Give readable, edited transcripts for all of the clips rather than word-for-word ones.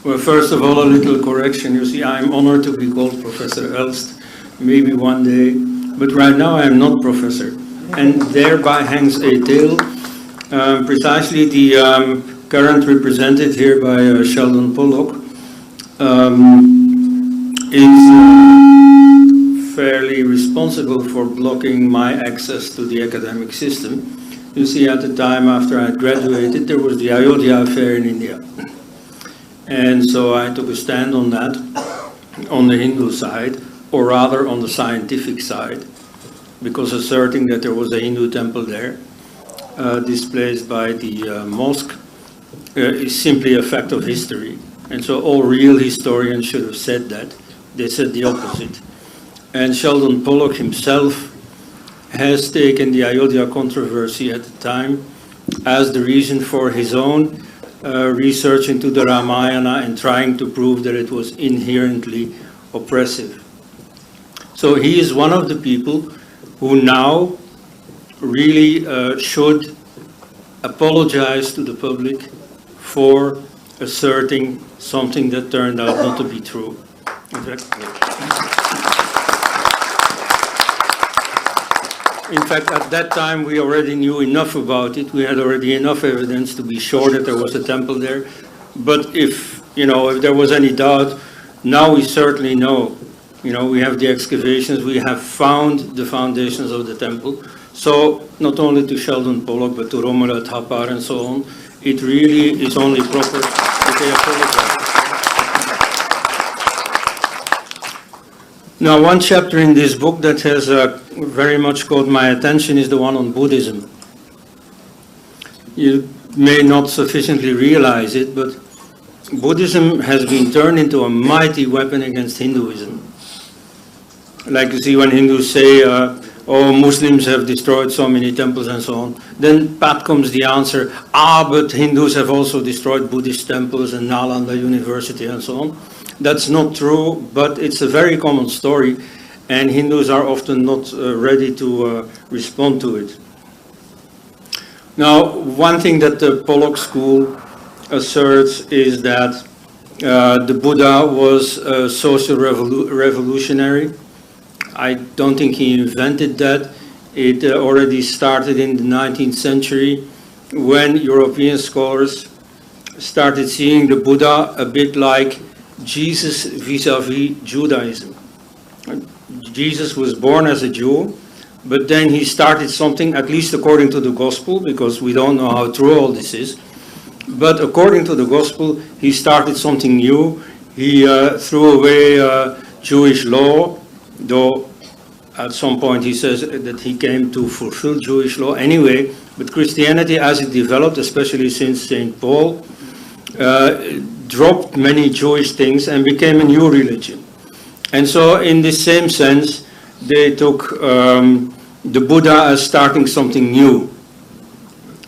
Well, first of all, a little correction. You see, I'm honored to be called Professor Elst, maybe one day, but right now I am not professor. And thereby hangs a tale. Precisely the current represented here by Sheldon Pollock is fairly responsible for blocking my access to the academic system. You see, at the time after I graduated, there was the Ayodhya affair in India. And so I took a stand on that, on the Hindu side, or rather on the scientific side, because asserting that there was a Hindu temple there, displaced by the mosque, is simply a fact of history. And so all real historians should have said that. They said the opposite. And Sheldon Pollock himself has taken the Ayodhya controversy at the time as the reason for his own research into the Ramayana and trying to prove that it was inherently oppressive. So he is one of the people who now really should apologize to the public for asserting something that turned out not to be true. In fact, at that time, we already knew enough about it. We had already enough evidence to be sure that there was a temple there. But if there was any doubt, now we certainly know. We have the excavations, we have found the foundations of the temple. So, not only to Sheldon Pollock, but to Romuald Thapar and so on, it really is only proper that they apologize. Now, one chapter in this book that has very much caught my attention is the one on Buddhism. You may not sufficiently realize it, but Buddhism has been turned into a mighty weapon against Hinduism. Like you see when Hindus say, oh, Muslims have destroyed so many temples and so on, then pat comes the answer, but Hindus have also destroyed Buddhist temples and Nalanda University and so on. That's not true, but it's a very common story, and Hindus are often not ready to respond to it. Now, one thing that the Pollock school asserts is that the Buddha was a social revolutionary. I don't think he invented that. It already started in the 19th century when European scholars started seeing the Buddha a bit like Jesus vis-a-vis Judaism. Jesus was born as a Jew, but then he started something, at least according to the gospel, because we don't know how true all this is, but according to the gospel, he started something new. He threw away Jewish law, though at some point he says that he came to fulfill Jewish law anyway, but Christianity as it developed, especially since St. Paul, dropped many Jewish things and became a new religion. And so in this same sense, they took the Buddha as starting something new.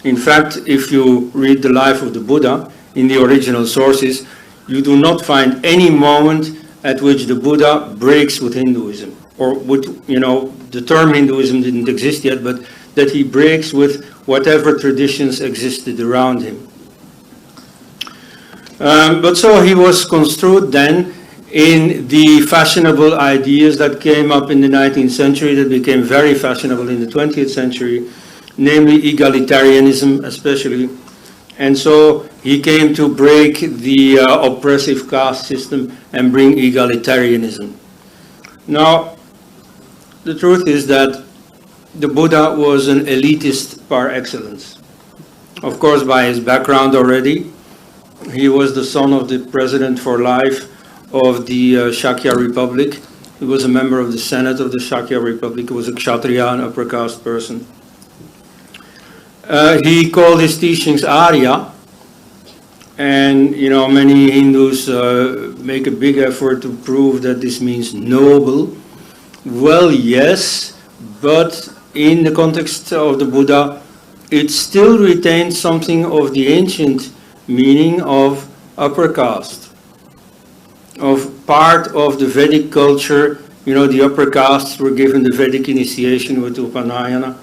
In fact, if you read the life of the Buddha in the original sources, you do not find any moment at which the Buddha breaks with Hinduism. Or the term Hinduism didn't exist yet, but that he breaks with whatever traditions existed around him. But so he was construed then in the fashionable ideas that came up in the 19th century, that became very fashionable in the 20th century, namely egalitarianism especially. And so he came to break the oppressive caste system and bring egalitarianism. Now, the truth is that the Buddha was an elitist par excellence. Of course, by his background already, he was the son of the president for life of the Shakya Republic. He was a member of the Senate of the Shakya Republic. He was a Kshatriya, an upper caste person. He called his teachings Arya, and many Hindus make a big effort to prove that this means noble. Well, yes, but in the context of the Buddha, it still retains something of the ancient meaning of upper caste, of part of the Vedic culture. The upper castes were given the Vedic initiation with Upanayana.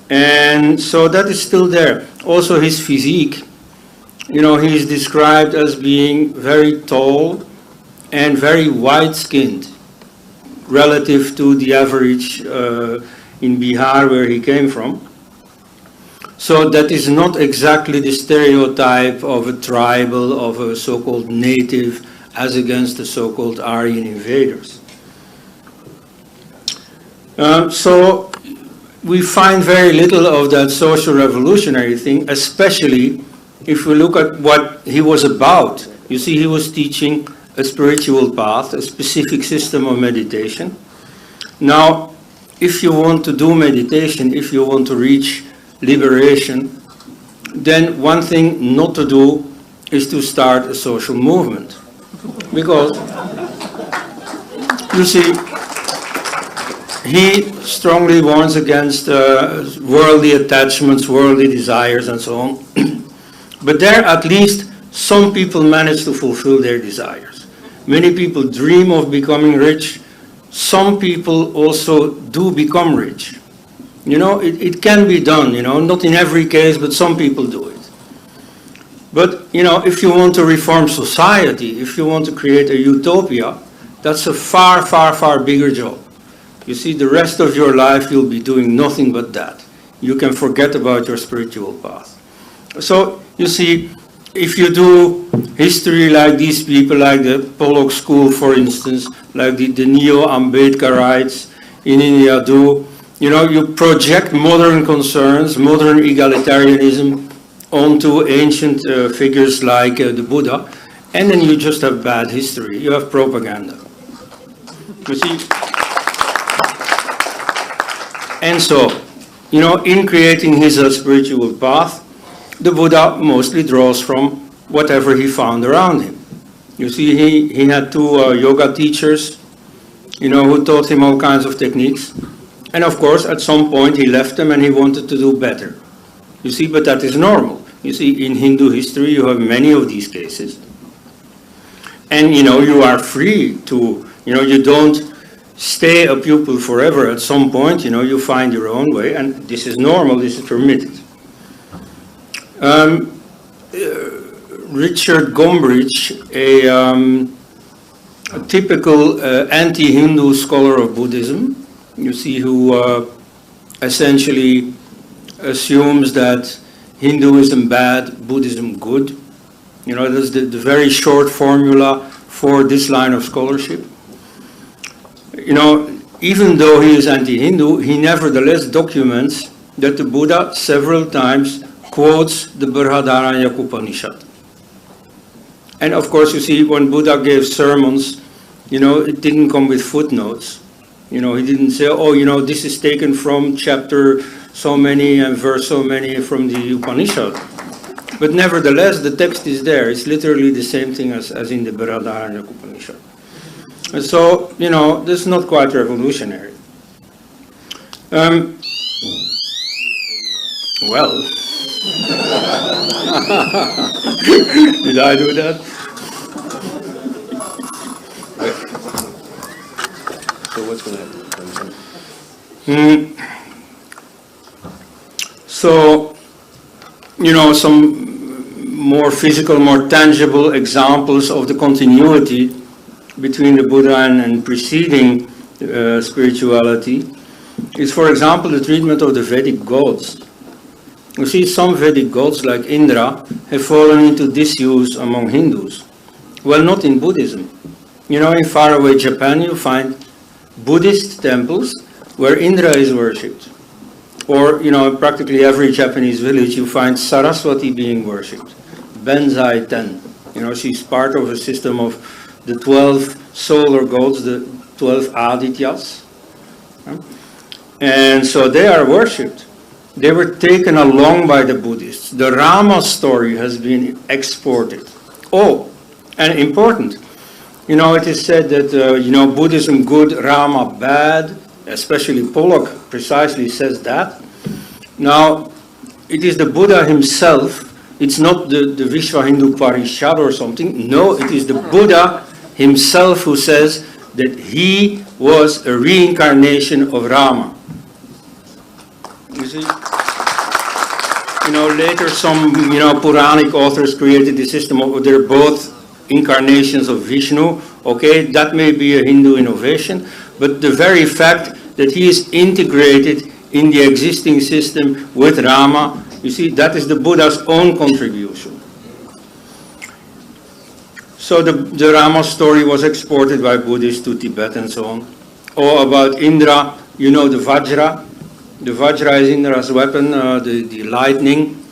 And so that is still there. Also his physique he is described as being very tall and very white-skinned relative to the average in Bihar where he came from. So that is not exactly the stereotype of a tribal, of a so-called native, as against the so-called Aryan invaders. So we find very little of that social revolutionary thing, especially if we look at what he was about. You see, he was teaching a spiritual path, a specific system of meditation. Now, if you want to do meditation, if you want to reach liberation, then one thing not to do is to start a social movement. Because, you see, he strongly warns against worldly attachments, worldly desires, and so on. But there, at least, some people manage to fulfill their desires. Many people dream of becoming rich. Some people also do become rich. It can be done, not in every case, but some people do it. But, if you want to reform society, if you want to create a utopia, that's a far, far, far bigger job. You see, the rest of your life you'll be doing nothing but that. You can forget about your spiritual path. So, you see, if you do history like these people, like the Pollock School, for instance, like the neo-Ambedkarites in India do, you project modern concerns, modern egalitarianism onto ancient figures like the Buddha, and then you just have bad history. You have propaganda. You see? And so, in creating his spiritual path, the Buddha mostly draws from whatever he found around him. You see, he had two yoga teachers, who taught him all kinds of techniques. And of course, at some point he left them and he wanted to do better. You see, but that is normal. You see, in Hindu history, you have many of these cases. And, you are free to, you don't stay a pupil forever. At some point, you find your own way, and this is normal, this is permitted. Richard Gombrich, a typical anti-Hindu scholar of Buddhism, you see, who essentially assumes that Hinduism bad, Buddhism good. That's the very short formula for this line of scholarship. Even though he is anti-Hindu, he nevertheless documents that the Buddha several times quotes the Brihadaranyaka Upanishad. And of course, you see, when Buddha gave sermons, it didn't come with footnotes. He didn't say, this is taken from chapter so many and verse so many from the Upanishad. But nevertheless, the text is there. It's literally the same thing as in the Brihadaranyaka Upanishad. And so, this is not quite revolutionary. Well, did I do that? So what's going to happen? So, some more physical, more tangible examples of the continuity between the Buddha and preceding spirituality is, for example, the treatment of the Vedic gods. You see, some Vedic gods, like Indra, have fallen into disuse among Hindus. Well, not in Buddhism. In faraway Japan, you find Buddhist temples where Indra is worshipped. Or, practically every Japanese village, you find Saraswati being worshipped. Benzai Ten. She's part of a system of the 12 solar gods, the 12 Adityas. And so they are worshipped. They were taken along by the Buddhists. The Rama story has been exported. Oh, and important. It is said that, Buddhism good, Rama bad. Especially Pollock precisely says that. Now, it is the Buddha himself. It's not the Vishwa Hindu Parishad or something. No, it is the Buddha himself who says that he was a reincarnation of Rama. You see? later some, Puranic authors created the system of, they're both incarnations of Vishnu. Okay, that may be a Hindu innovation, but the very fact that he is integrated in the existing system with Rama, you see, that is the Buddha's own contribution. So the Rama story was exported by Buddhists to Tibet and so on. Or about Indra, the Vajra. The Vajra is Indra's weapon, the lightning.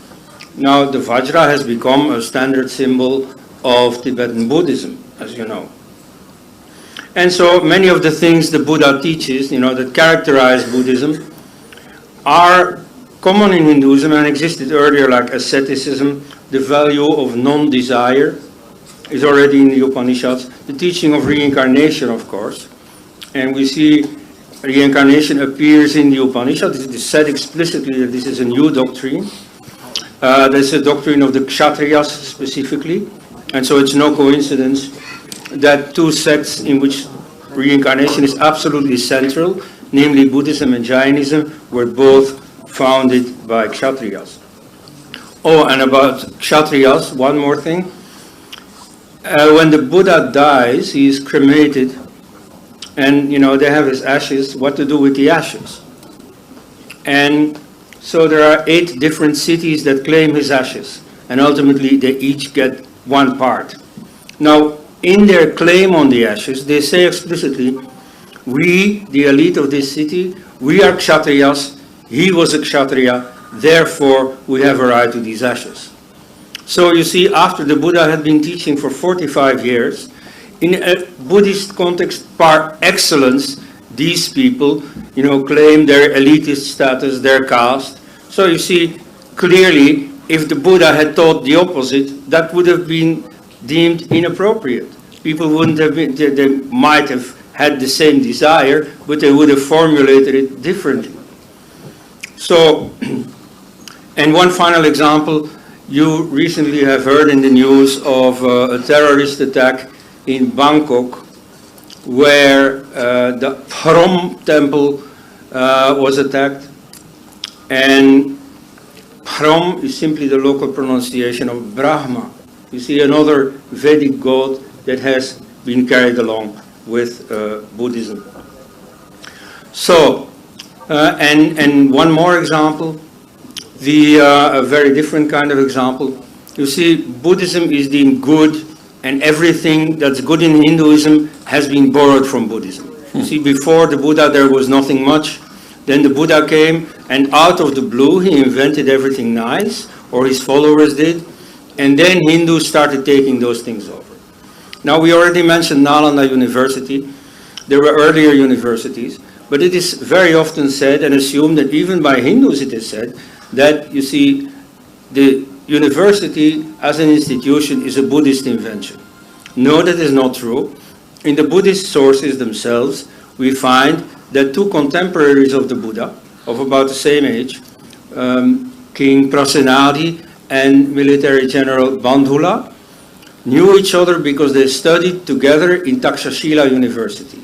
Now the Vajra has become a standard symbol of Tibetan Buddhism, as you know. And so many of the things the Buddha teaches, that characterize Buddhism, are common in Hinduism and existed earlier, like asceticism, the value of non-desire is already in the Upanishads, the teaching of reincarnation, of course. And we see reincarnation appears in the Upanishads. It is said explicitly that this is a new doctrine. There's a doctrine of the Kshatriyas specifically. And so it's no coincidence that two sects in which reincarnation is absolutely central, namely Buddhism and Jainism, were both founded by Kshatriyas. Oh, and about Kshatriyas, one more thing. When the Buddha dies, he is cremated, and they have his ashes. What to do with the ashes? And so there are 8 different cities that claim his ashes, and ultimately they each get one part. Now, in their claim on the ashes, they say explicitly, we, the elite of this city, we are Kshatriyas, he was a Kshatriya, therefore we have a right to these ashes. So you see, after the Buddha had been teaching for 45 years, in a Buddhist context par excellence, these people, claim their elitist status, their caste. So you see, clearly, if the Buddha had taught the opposite, that would have been deemed inappropriate. People wouldn't have been, they might have had the same desire, but they would have formulated it differently. So, and one final example, you recently have heard in the news of a terrorist attack in Bangkok, where the Phrom temple was attacked, and Phrom is simply the local pronunciation of Brahma. You see, another Vedic god that has been carried along with Buddhism. So, and one more example, a very different kind of example. You see, Buddhism is deemed good, and everything that's good in Hinduism has been borrowed from Buddhism. You see, before the Buddha there was nothing much. Then the Buddha came, and out of the blue he invented everything nice, or his followers did, and then Hindus started taking those things over. Now, we already mentioned Nalanda University. There were earlier universities, but it is very often said and assumed that even by Hindus it is said that, you see, the university as an institution is a Buddhist invention. No, that is not true. In the Buddhist sources themselves, we find that 2 contemporaries of the Buddha, of about the same age, King Prasenadi and military general Bandhula, knew each other because they studied together in Takshashila University.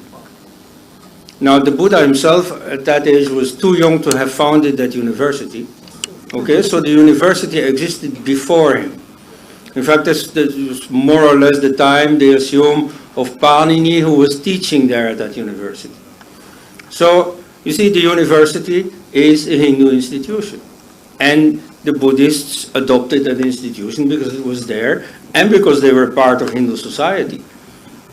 Now, the Buddha himself at that age was too young to have founded that university. Okay, so the university existed before him. In fact, that's more or less the time, they assume, of Panini, who was teaching there at that university. So, you see, the university is a Hindu institution. And the Buddhists adopted that institution because it was there and because they were part of Hindu society.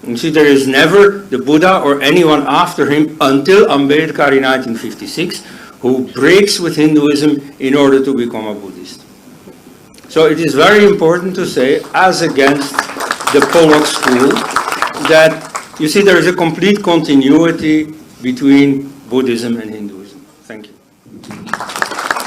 You see, there is never the Buddha or anyone after him until Ambedkar in 1956 who breaks with Hinduism in order to become a Buddhist. So it is very important to say, as against the Pollock school, that, you see, there is a complete continuity between Buddhism and Hinduism. Thank you.